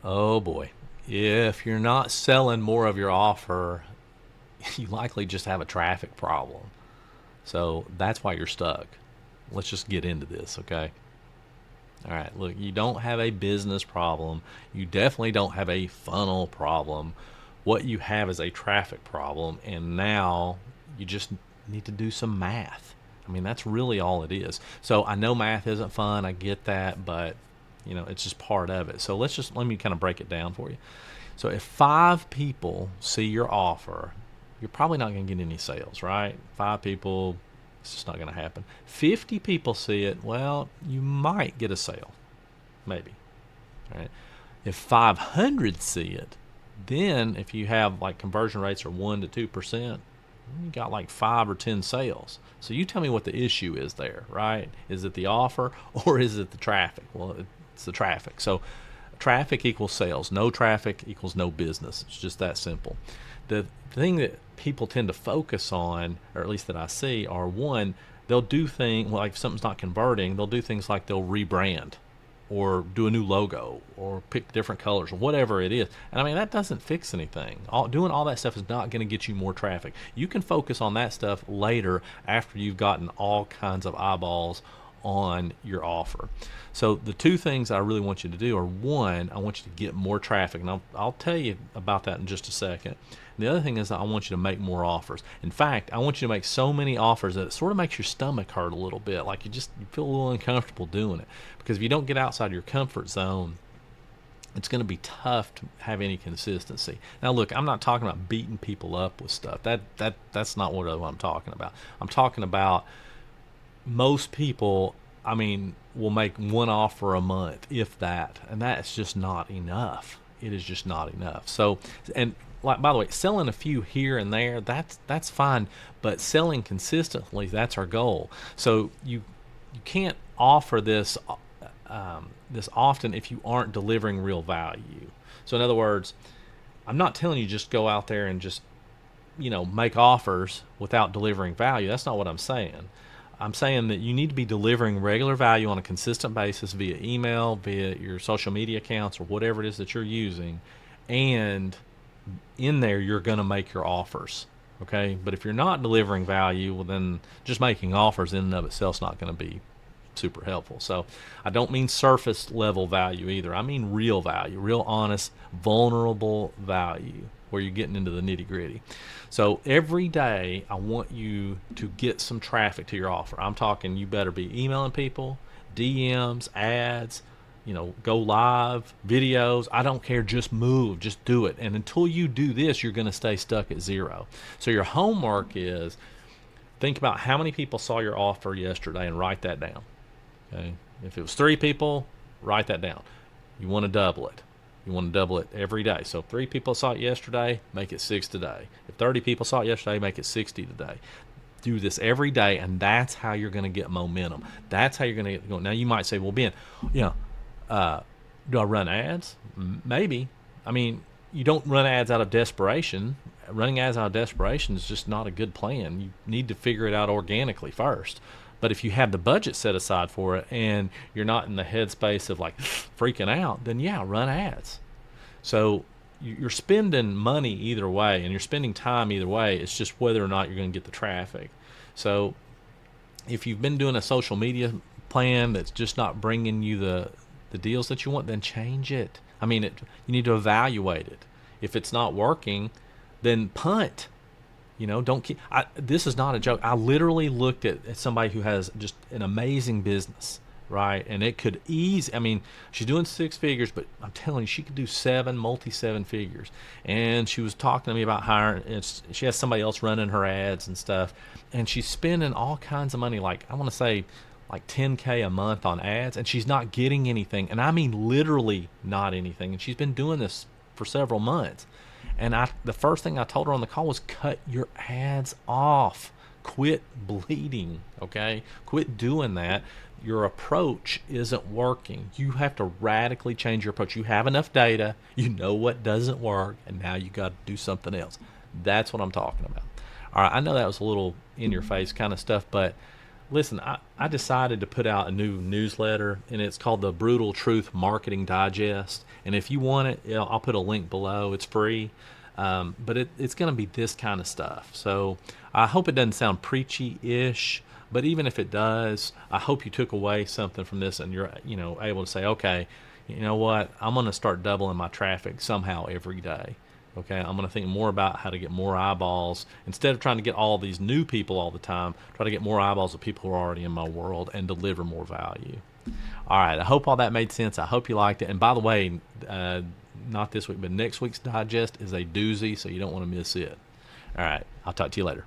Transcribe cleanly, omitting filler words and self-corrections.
Oh boy. If you're not selling more of your offer, you likely just have a traffic problem. So that's why you're stuck. Let's just get into this, okay? All right, look, you don't have a business problem. You definitely don't have a funnel problem. What you have is a traffic problem, and now you just need to do some math. I mean, that's really all it is. So I know math isn't fun. I get that, but it's just part of it. So let me kind of break it down for you. So if 5 people see your offer, you're probably not going to get any sales, right? 5 people, it's just not going to happen. 50 people see it, well, you might get a sale, maybe. All right. If 500 see it, then if you have like conversion rates are 1 to 2%, you got like 5 or 10 sales. So you tell me what the issue is there, right? Is it the offer or is it the traffic? Well, it's the traffic. So traffic equals sales. No traffic equals no business. It's just that simple. The thing that people tend to focus on, or at least that I see, are one, they'll do things like if something's not converting, they'll do things like they'll rebrand or do a new logo or pick different colors or whatever it is. And I mean, that doesn't fix anything. Doing all that stuff is not going to get you more traffic. You can focus on that stuff later after you've gotten all kinds of eyeballs on your offer. So the two things I really want you to do are, one, I want you to get more traffic, and I'll tell you about that in just a second. And the other thing is I want you to make more offers. In fact, I want you to make so many offers that it sort of makes your stomach hurt a little bit, like you feel a little uncomfortable doing it. Because if you don't get outside your comfort zone, it's going to be tough to have any consistency. Now, look, I'm not talking about beating people up with stuff. That's not what I'm talking about. I'm talking about most people, I mean, will make one offer a month, if that, and that's just not enough. It is just not enough. So, and like, by the way, selling a few here and there, that's fine, but selling consistently, that's our goal. So you can't offer this often if you aren't delivering real value. So in other words, I'm not telling you just go out there and just make offers without delivering value. That's not what I'm saying. I'm saying that you need to be delivering regular value on a consistent basis via email, via your social media accounts, or whatever it is that you're using. And in there, you're going to make your offers. Okay. But if you're not delivering value, well, then just making offers in and of itself is not going to be super helpful. So I don't mean surface level value either. I mean real value, real honest, vulnerable value, where you're getting into the nitty gritty. So every day I want you to get some traffic to your offer. I'm talking you better be emailing people, DMs, ads, go live, videos. I don't care. Just move, just do it. And until you do this, you're going to stay stuck at zero. So your homework is think about how many people saw your offer yesterday and write that down. Okay. If it was 3 people, write that down. You want to double it. You want to double it every day. So if 3 people saw it yesterday, make it 6 today. If 30 people saw it yesterday, make it 60 today. Do this every day, and that's how you're going to get momentum. That's how you're going to get going. Now you might say, well, Ben, do I run ads? Maybe. I mean, you don't run ads out of desperation. Running ads out of desperation is just not a good plan. You need to figure it out organically first. But if you have the budget set aside for it and you're not in the headspace of like freaking out, then yeah, run ads. So you're spending money either way, and you're spending time either way. It's just whether or not you're going to get the traffic. So if you've been doing a social media plan that's just not bringing you the deals that you want, then change it. I mean, you need to evaluate it. If it's not working, then punt. Don't keep. This is not a joke. I literally looked at somebody who has just an amazing business, right? And it could I mean, she's doing 6 figures, but I'm telling you, she could do 7 figures. And she was talking to me about hiring. She has somebody else running her ads and stuff, and she's spending all kinds of money. Like, I want to say, like $10K a month on ads, and she's not getting anything. And I mean, literally not anything. And she's been doing this for several months. And the first thing I told her on the call was cut your ads off. Quit bleeding, okay? Quit doing that. Your approach isn't working. You have to radically change your approach. You have enough data. You know what doesn't work, and now you got to do something else. That's what I'm talking about. All right, I know that was a little in your face kind of stuff, but Listen, I decided to put out a new newsletter, and it's called the Brutal Truth Marketing Digest. And if you want it, I'll put a link below. It's free, but it's going to be this kind of stuff. So I hope it doesn't sound preachy-ish, but even if it does, I hope you took away something from this, and you're able to say, okay, you know what, I'm going to start doubling my traffic somehow every day. Okay, I'm going to think more about how to get more eyeballs instead of trying to get all these new people all the time. Try to get more eyeballs of people who are already in my world and deliver more value. All right, I hope all that made sense. I hope you liked it. And by the way, not this week, but next week's digest is a doozy, so you don't want to miss it. All right, I'll talk to you later.